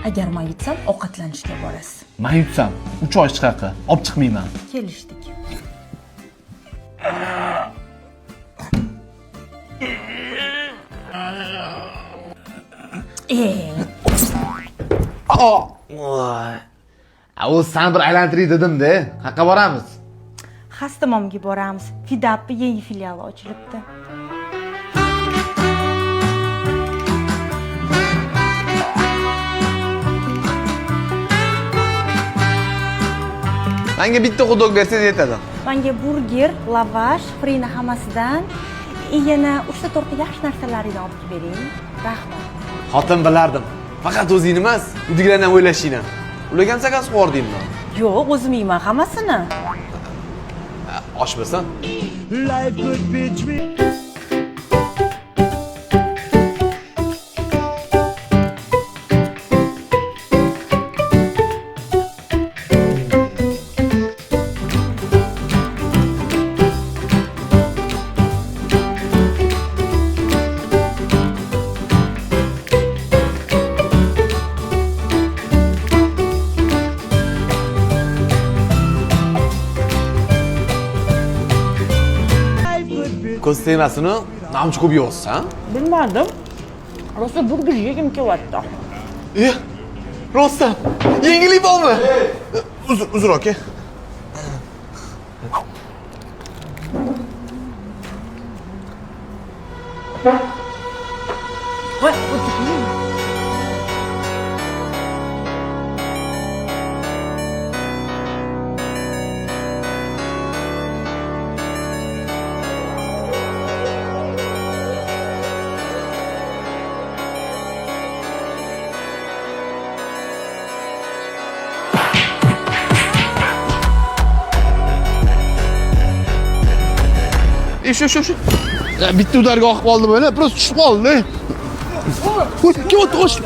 Agar men yutsam, ovqatlanishga borasiz. Men yutsam, 3 oy chiqaqi, olib chiqmayman. Kelishdik. O'z san bir aylantiring dedim-da. Qayerga boramiz? Xastamomga boramiz. Fidappi yangi filiali ochilibdi. Menga bitta hot-dog bersangiz yetadi. Menga burger, lavash, frina hammasidan yana 3-4 ta yaxshi narsalarini olib bering. Rahmat. Xotin bilardim. Faqat o'zingni emas, uydagilarni ham o'ylashingni. Ularga ham sakaz qordingmi? Yo'q, o'zim yeyman hammasini. Oshmasin. Ko'z tegmasini, namchi ko'p yeyapsiz, ha? Bilmadim. Rosa burger yegim kelyapti. Rostdan, yengilik bormi? Uzr aka. Voy, o'tiring. Shu. Bitta udarga oqib qoldi böyle, просто tushib qoldi. Kim o'tdi qo'sh?